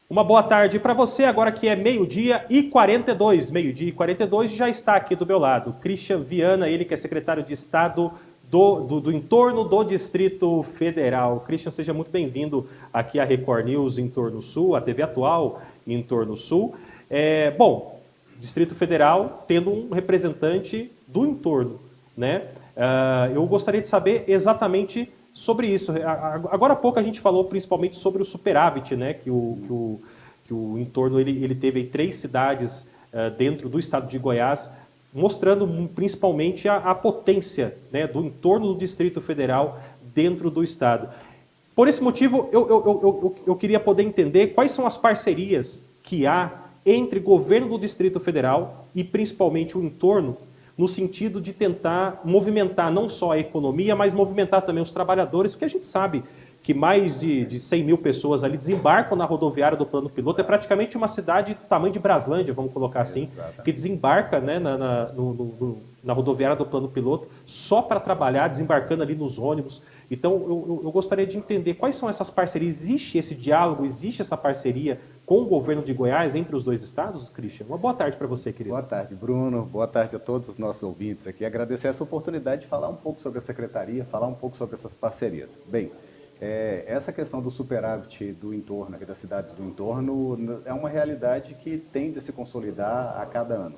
Uma boa tarde para você, agora que é meio-dia e 42. Meio-dia e 42 já está aqui do meu lado. Christian Viana, ele que é secretário de Estado do entorno do Distrito Federal. Christian, seja muito bem-vindo aqui à Record News Entorno Sul, à TV Atual Entorno Sul. Bom, Distrito Federal tendo um representante do entorno, né? Eu gostaria de saber exatamente sobre isso. Agora há pouco a gente falou principalmente sobre o superávit, né? Que o entorno ele teve aí 3 cidades dentro do estado de Goiás, mostrando principalmente a potência, né, do entorno do Distrito Federal dentro do estado. Por esse motivo, eu queria poder entender quais são as parcerias que há entre governo do Distrito Federal e principalmente o entorno, no sentido de tentar movimentar não só a economia, mas movimentar também os trabalhadores, porque a gente sabe que mais de 100 mil pessoas ali desembarcam na rodoviária do Plano Piloto. É praticamente uma cidade do tamanho de Braslândia, vamos colocar assim, que desembarca, né, na rodoviária do Plano Piloto só para trabalhar, desembarcando ali nos ônibus. Então, eu gostaria de entender quais são essas parcerias. Existe esse diálogo, existe essa parceria com o governo de Goiás entre os dois estados, Christian? Uma boa tarde para você, querido. Boa tarde, Bruno. Boa tarde a todos os nossos ouvintes aqui. Agradecer essa oportunidade de falar um pouco sobre a secretaria, falar um pouco sobre essas parcerias. Bem, essa questão do superávit do entorno, das cidades do entorno, é uma realidade que tende a se consolidar a cada ano.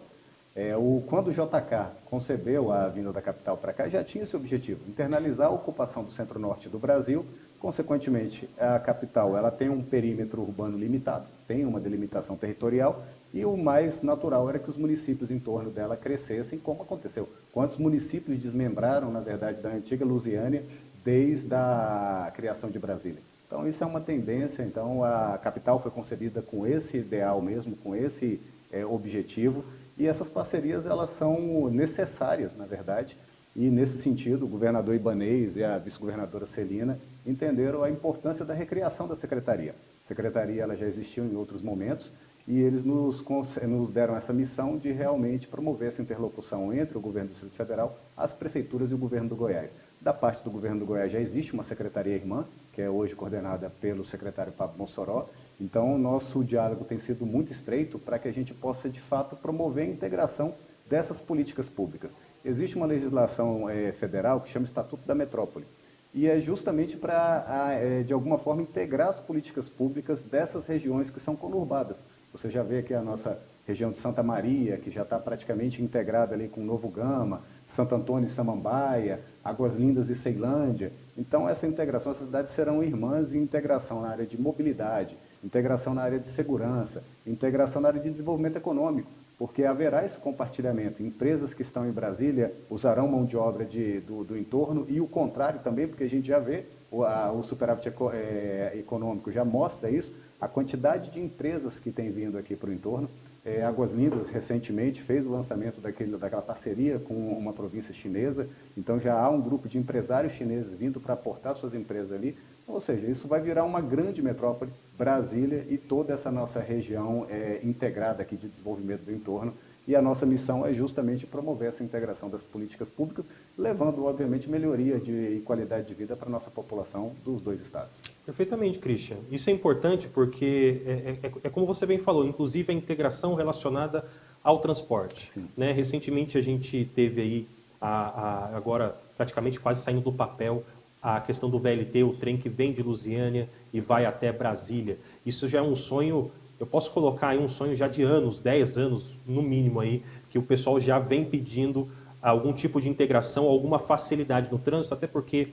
Quando o JK concebeu a vinda da capital para cá, já tinha esse objetivo, internalizar a ocupação do centro-norte do Brasil. Consequentemente, a capital ela tem um perímetro urbano limitado, tem uma delimitação territorial, e o mais natural era que os municípios em torno dela crescessem, como aconteceu. Quantos municípios desmembraram, na verdade, da antiga Lusiânia, desde a criação de Brasília? Então, isso é uma tendência. Então, a capital foi concebida com esse ideal mesmo, com esse objetivo, e essas parcerias elas são necessárias, na verdade, e nesse sentido, o governador Ibanez e a vice-governadora Celina entenderam a importância da recriação da secretaria. A secretaria ela já existiu em outros momentos, e eles nos deram essa missão de realmente promover essa interlocução entre o governo do Distrito Federal, as prefeituras e o governo do Goiás. Da parte do governo do Goiás já existe uma secretaria irmã, que é hoje coordenada pelo secretário Pablo Mossoró. Então, o nosso diálogo tem sido muito estreito para que a gente possa, de fato, promover a integração dessas políticas públicas. Existe uma legislação federal que chama Estatuto da Metrópole, e é justamente para, de alguma forma, integrar as políticas públicas dessas regiões que são conurbadas. Você já vê aqui a nossa região de Santa Maria, que já está praticamente integrada ali com Novo Gama, Santo Antônio e Samambaia, Águas Lindas e Ceilândia. Então, essa integração, essas cidades serão irmãs em integração na área de mobilidade, integração na área de segurança, integração na área de desenvolvimento econômico, porque haverá esse compartilhamento. Empresas que estão em Brasília usarão mão de obra do entorno, e o contrário também, porque a gente já vê, o superávit econômico já mostra isso, a quantidade de empresas que tem vindo aqui para o entorno. Águas Lindas, recentemente, fez o lançamento daquela parceria com uma província chinesa, então já há um grupo de empresários chineses vindo para aportar suas empresas ali, ou seja, isso vai virar uma grande metrópole, Brasília e toda essa nossa região integrada aqui de desenvolvimento do entorno, e a nossa missão é justamente promover essa integração das políticas públicas, levando, obviamente, melhoria e qualidade de vida para a nossa população dos dois estados. Perfeitamente, Christian. Isso é importante porque é como você bem falou, inclusive a integração relacionada ao transporte. Né? Recentemente a gente teve aí, agora praticamente quase saindo do papel, a questão do VLT, o trem que vem de Lusiânia e vai até Brasília. Isso já é um sonho, eu posso colocar aí um sonho já de anos, 10 anos no mínimo aí, que o pessoal já vem pedindo algum tipo de integração, alguma facilidade no trânsito, até porque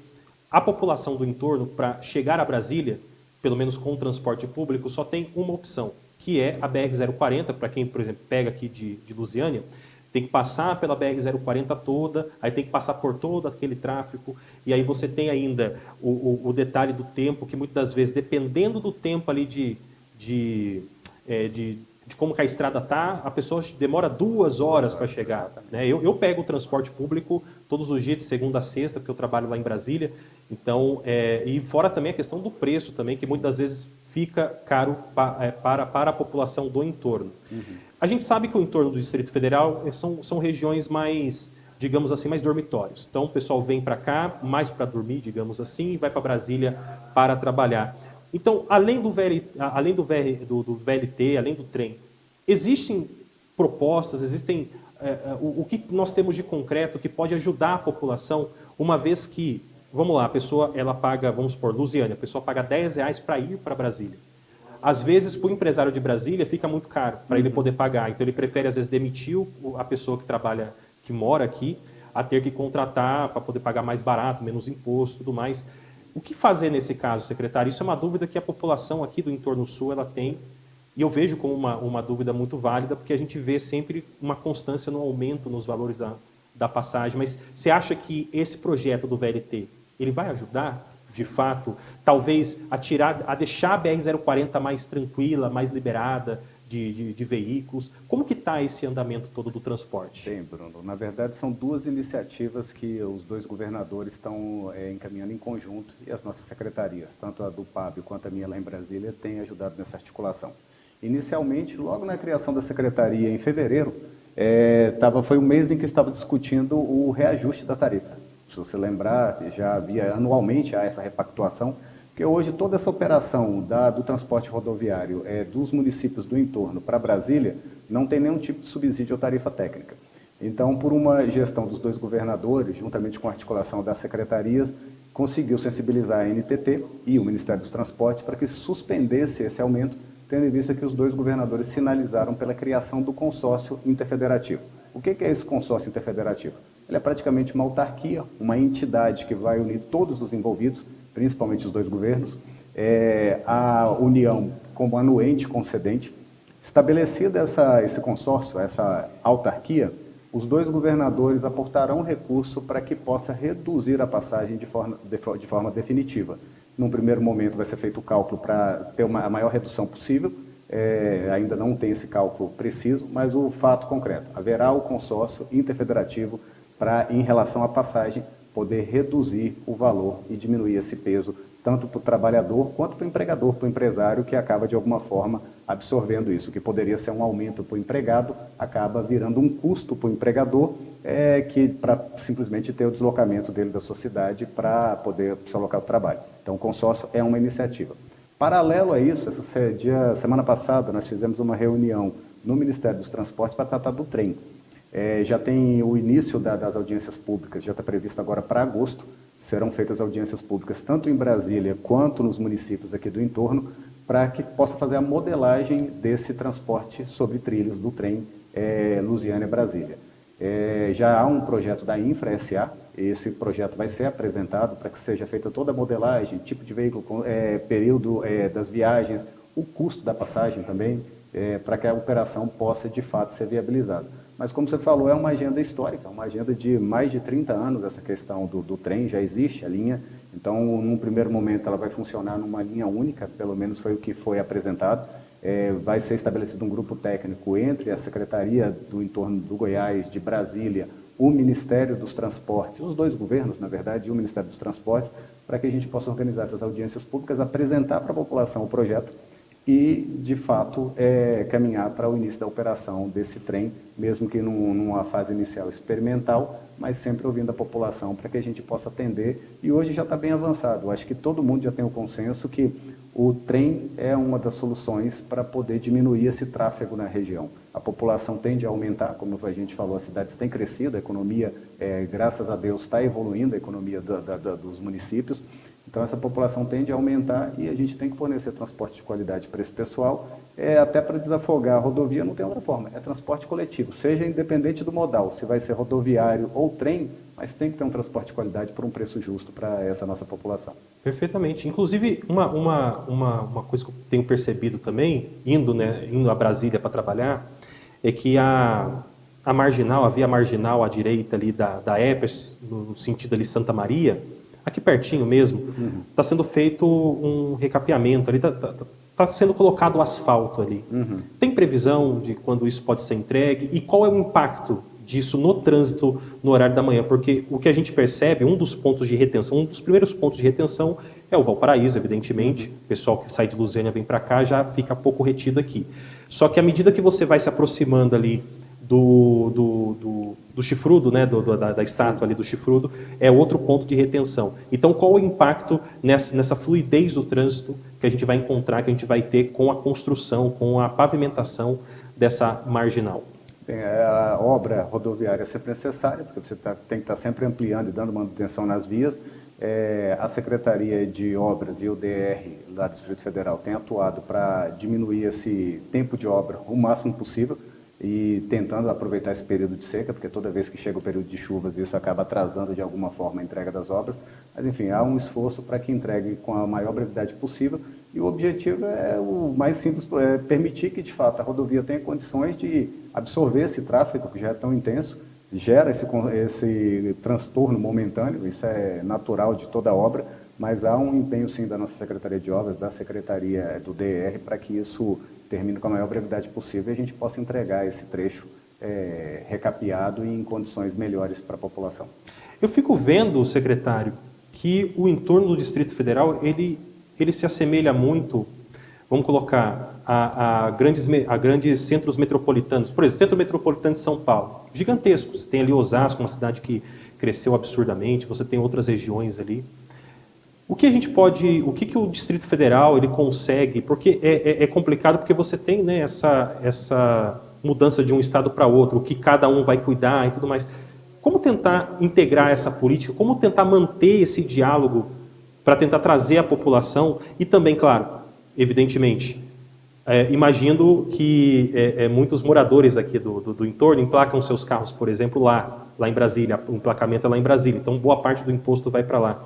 a população do entorno, para chegar a Brasília, pelo menos com o transporte público, só tem uma opção, que é a BR-040. Para quem, por exemplo, pega aqui de Lusiânia, tem que passar pela BR-040 toda, aí tem que passar por todo aquele tráfego, e aí você tem ainda o detalhe do tempo, que muitas das vezes, dependendo do tempo ali de como que a estrada está, a pessoa demora 2 horas para chegar. Né? Eu pego o transporte público todos os dias, de segunda a sexta, porque eu trabalho lá em Brasília. Então, e fora também a questão do preço também, que muitas vezes fica caro para a população do entorno. A gente sabe que o entorno do Distrito Federal são regiões mais, digamos assim, mais dormitórios. Então, o pessoal vem para cá mais para dormir, digamos assim, e vai para Brasília para trabalhar. Então, além do VLT, além do trem, existem propostas, existem o que nós temos de concreto que pode ajudar a população, uma vez que, vamos lá, a pessoa ela paga, vamos supor, Lusiânia, a pessoa paga R$10 para ir para Brasília. Às vezes, para o empresário de Brasília, fica muito caro para ele poder pagar. Então, ele prefere, às vezes, demitir a pessoa que trabalha, que mora aqui, a ter que contratar para poder pagar mais barato, menos imposto e tudo mais. O que fazer nesse caso, secretário? Isso é uma dúvida que a população aqui do entorno sul ela tem, e eu vejo como uma dúvida muito válida, porque a gente vê sempre uma constância no aumento nos valores da passagem. Mas você acha que esse projeto do VLT, ele vai ajudar, de fato, talvez a deixar a BR-040 mais tranquila, mais liberada de veículos? Como que está esse andamento todo do transporte? Bem, Bruno, na verdade são duas iniciativas que os dois governadores estão encaminhando em conjunto, e as nossas secretarias, tanto a do PAB quanto a minha lá em Brasília, têm ajudado nessa articulação. Inicialmente, logo na criação da secretaria, em fevereiro, foi um mês em que estava discutindo o reajuste da tarifa. Se você lembrar, já havia anualmente essa repactuação, porque hoje toda essa operação do transporte rodoviário dos municípios do entorno para Brasília não tem nenhum tipo de subsídio ou tarifa técnica. Então, por uma gestão dos dois governadores, juntamente com a articulação das secretarias, conseguiu sensibilizar a ANTT e o Ministério dos Transportes para que suspendesse esse aumento, tendo em vista que os dois governadores sinalizaram pela criação do consórcio interfederativo. O que é esse consórcio interfederativo? Ele é praticamente uma autarquia, uma entidade que vai unir todos os envolvidos, principalmente os dois governos, a União como anuente concedente. Estabelecida esse consórcio, essa autarquia, os dois governadores aportarão recurso para que possa reduzir a passagem de forma definitiva. Num primeiro momento vai ser feito o cálculo para ter a maior redução possível, ainda não tem esse cálculo preciso, mas o fato concreto, haverá o consórcio interfederativo para, em relação à passagem, poder reduzir o valor e diminuir esse peso, tanto para o trabalhador quanto para o empregador, para o empresário, que acaba de alguma forma absorvendo isso. O que poderia ser um aumento para o empregado, acaba virando um custo para o empregador, para simplesmente ter o deslocamento dele da sua cidade para poder se alocar ao trabalho. Então, o consórcio é uma iniciativa. Paralelo a isso, semana passada, nós fizemos uma reunião no Ministério dos Transportes para tratar do trem. Já tem o início das audiências públicas, já está previsto agora para agosto. Serão feitas audiências públicas tanto em Brasília quanto nos municípios aqui do entorno, para que possa fazer a modelagem desse transporte sobre trilhos do trem Lusiânia-Brasília. Já há um projeto da Infra SA, esse projeto vai ser apresentado para que seja feita toda a modelagem, tipo de veículo, período das viagens, o custo da passagem também, para que a operação possa de fato ser viabilizada. Mas, como você falou, é uma agenda histórica, uma agenda de mais de 30 anos, essa questão do trem, já existe a linha. Então, num primeiro momento, ela vai funcionar numa linha única, pelo menos foi o que foi apresentado. Vai ser estabelecido um grupo técnico entre a Secretaria do Entorno do Goiás, de Brasília, o Ministério dos Transportes, os dois governos, na verdade, e o Ministério dos Transportes, para que a gente possa organizar essas audiências públicas, apresentar para a população o projeto e, de fato, caminhar para o início da operação desse trem, mesmo que numa fase inicial experimental, mas sempre ouvindo a população para que a gente possa atender. E hoje já está bem avançado. Eu acho que todo mundo já tem o consenso que o trem é uma das soluções para poder diminuir esse tráfego na região. A população tende a aumentar, como a gente falou, as cidades têm crescido, a economia, graças a Deus, está evoluindo, a economia dos municípios. Então, essa população tende a aumentar e a gente tem que fornecer transporte de qualidade para esse pessoal, até para desafogar a rodovia, não tem outra forma, é transporte coletivo, seja independente do modal, se vai ser rodoviário ou trem, mas tem que ter um transporte de qualidade por um preço justo para essa nossa população. Perfeitamente. Inclusive, uma coisa que eu tenho percebido também, indo a Brasília para trabalhar, é que a via marginal à direita ali da EPES, no sentido ali Santa Maria, aqui pertinho mesmo, está sendo feito um recapeamento ali, está sendo colocado o asfalto ali. Tem previsão de quando isso pode ser entregue e qual é o impacto disso no trânsito no horário da manhã? Porque o que a gente percebe, um dos primeiros pontos de retenção é o Valparaíso, evidentemente. O pessoal que sai de Lusiânia vem para cá já fica pouco retido aqui. Só que à medida que você vai se aproximando ali do chifrudo, né, da estátua ali do chifrudo, é outro ponto de retenção. Então, qual o impacto nessa fluidez do trânsito que a gente vai encontrar, que a gente vai ter com a construção, com a pavimentação dessa marginal? A obra rodoviária é sempre necessária, porque você tem que estar sempre ampliando e dando manutenção nas vias. A Secretaria de Obras e o DR lá do Distrito Federal tem atuado para diminuir esse tempo de obra o máximo possível e tentando aproveitar esse período de seca, porque toda vez que chega o período de chuvas isso acaba atrasando de alguma forma a entrega das obras. Mas enfim, há um esforço para que entregue com a maior brevidade possível e o objetivo é o mais simples, permitir que de fato a rodovia tenha condições de absorver esse tráfego que já é tão intenso, gera esse transtorno momentâneo, isso é natural de toda a obra, mas há um empenho sim da nossa Secretaria de Obras, da Secretaria do DR, para que isso termine com a maior brevidade possível e a gente possa entregar esse trecho recapeado e em condições melhores para a população. Eu fico vendo, secretário, que o entorno do Distrito Federal, ele se assemelha muito, vamos colocar, a grandes centros metropolitanos. Por exemplo, Centro Metropolitano de São Paulo, gigantesco. Você tem ali Osasco, uma cidade que cresceu absurdamente, você tem outras regiões ali. O que o Distrito Federal ele consegue, porque é complicado porque você tem, né, essa mudança de um estado para outro, o que cada um vai cuidar e tudo mais. Como tentar integrar essa política, como tentar manter esse diálogo para tentar trazer a população e também, claro, evidentemente, imagino que muitos moradores aqui do entorno emplacam seus carros, por exemplo, lá em Brasília, o emplacamento é lá em Brasília, então boa parte do imposto vai para lá.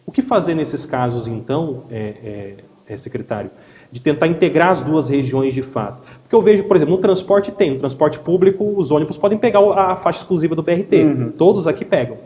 O que fazer nesses casos, então, secretário, de tentar integrar as duas regiões de fato? Porque eu vejo, por exemplo, no transporte público, os ônibus podem pegar a faixa exclusiva do BRT, todos aqui pegam.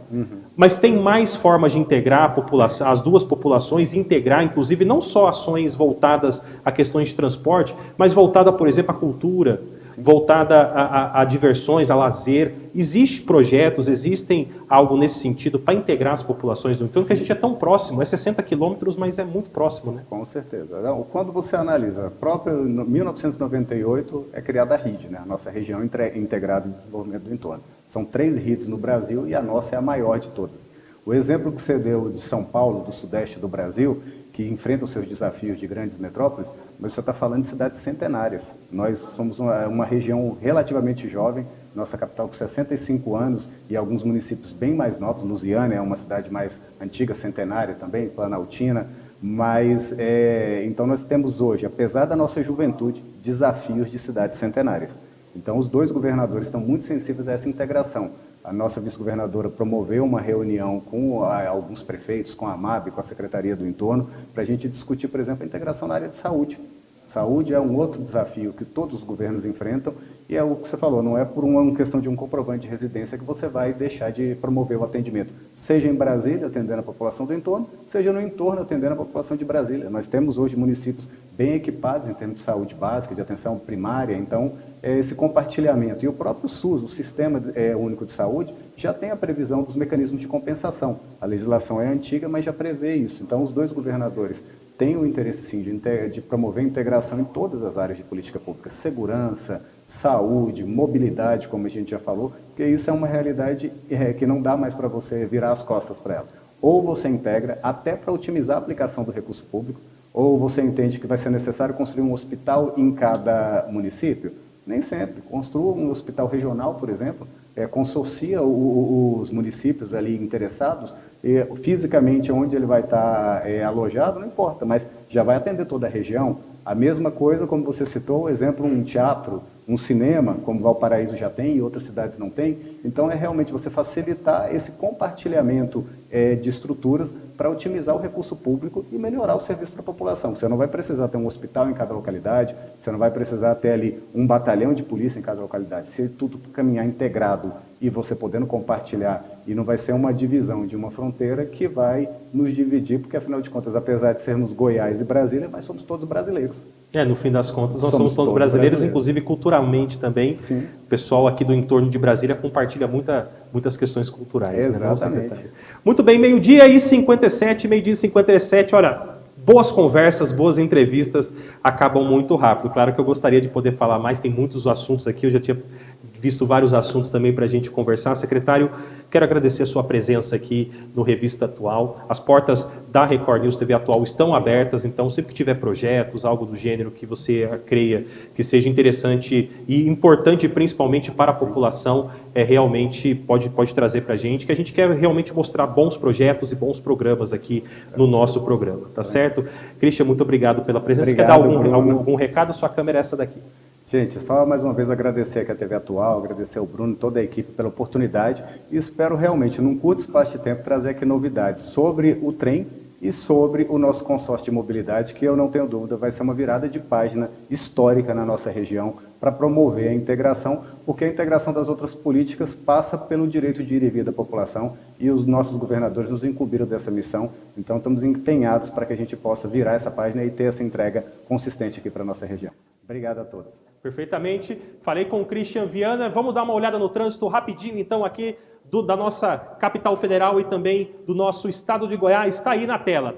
Mas tem mais formas de integrar a população, as duas populações, integrar, inclusive, não só ações voltadas a questões de transporte, mas voltada, por exemplo, à cultura, voltada a diversões, a lazer. Existem projetos, existem algo nesse sentido para integrar as populações do entorno, que a gente é tão próximo, é 60 quilômetros, mas é muito próximo, né? Com certeza. Quando você analisa, próprio em 1998 é criada a RID, né? A nossa Região Integrada de Desenvolvimento do Entorno. São 3 RIDs no Brasil e a nossa é a maior de todas. O exemplo que você deu de São Paulo, do sudeste do Brasil, que enfrenta os seus desafios de grandes metrópoles, mas você está falando de cidades centenárias. Nós somos uma região relativamente jovem, nossa capital com 65 anos e alguns municípios bem mais novos. Lusiânia é uma cidade mais antiga, centenária também, Planaltina, mas então nós temos hoje, apesar da nossa juventude, desafios de cidades centenárias. Então os 2 governadores estão muito sensíveis a essa integração. A nossa vice-governadora promoveu uma reunião com alguns prefeitos, com a AMAB, com a Secretaria do Entorno, para a gente discutir, por exemplo, a integração na área de saúde. Saúde é um outro desafio que todos os governos enfrentam e é o que você falou, não é por uma questão de um comprovante de residência que você vai deixar de promover o atendimento, seja em Brasília, atendendo a população do entorno, seja no entorno, atendendo a população de Brasília. Nós temos hoje municípios bem equipados em termos de saúde básica, de atenção primária, então esse compartilhamento. E o próprio SUS, o Sistema Único de Saúde, já tem a previsão dos mecanismos de compensação. A legislação é antiga, mas já prevê isso. Então os 2 governadores têm o interesse, sim, de promover a integração em todas as áreas de política pública, segurança, saúde, mobilidade, como a gente já falou, porque isso é uma realidade que não dá mais para você virar as costas para ela. Ou você integra, até para otimizar a aplicação do recurso público, ou você entende que vai ser necessário construir um hospital em cada município? Nem sempre. Construa um hospital regional, por exemplo, consorcia os municípios ali interessados, fisicamente onde ele vai estar alojado, não importa, mas já vai atender toda a região. A mesma coisa, como você citou, o exemplo, um teatro, um cinema, como Valparaíso já tem e outras cidades não têm. Então, é realmente você facilitar esse compartilhamento de estruturas para otimizar o recurso público e melhorar o serviço para a população. Você não vai precisar ter um hospital em cada localidade, você não vai precisar ter ali um batalhão de polícia em cada localidade. Se tudo caminhar integrado e você podendo compartilhar, e não vai ser uma divisão de uma fronteira que vai nos dividir, porque afinal de contas, apesar de sermos Goiás e Brasília, nós somos todos brasileiros. No fim das contas, nós somos todos brasileiros, inclusive culturalmente também. Sim. O pessoal aqui do entorno de Brasília compartilha muitas questões culturais. Exatamente. Né, muito bem, meio-dia e 57, olha, boas conversas, boas entrevistas acabam muito rápido. Claro que eu gostaria de poder falar mais, tem muitos assuntos aqui, eu já tinha visto vários assuntos também para a gente conversar. Secretário, quero agradecer a sua presença aqui no Revista Atual. As portas da Record News TV Atual estão abertas, então sempre que tiver projetos, algo do gênero que você creia que seja interessante e importante principalmente para a população, realmente pode trazer para a gente, que a gente quer realmente mostrar bons projetos e bons programas aqui no nosso programa, tá certo? Christian, muito obrigado pela presença. Obrigado, você quer dar algum recado? Sua câmera é essa daqui. Gente, só mais uma vez agradecer aqui a TV Atual, agradecer ao Bruno e toda a equipe pela oportunidade e espero realmente, num curto espaço de tempo, trazer aqui novidades sobre o trem e sobre o nosso consórcio de mobilidade, que eu não tenho dúvida vai ser uma virada de página histórica na nossa região para promover a integração, porque a integração das outras políticas passa pelo direito de ir e vir da população e os nossos governadores nos incumbiram dessa missão, então estamos empenhados para que a gente possa virar essa página e ter essa entrega consistente aqui para a nossa região. Obrigado a todos. Perfeitamente. Falei com o Christian Viana. Vamos dar uma olhada no trânsito rapidinho, então, aqui da nossa capital federal e também do nosso estado de Goiás. Está aí na tela.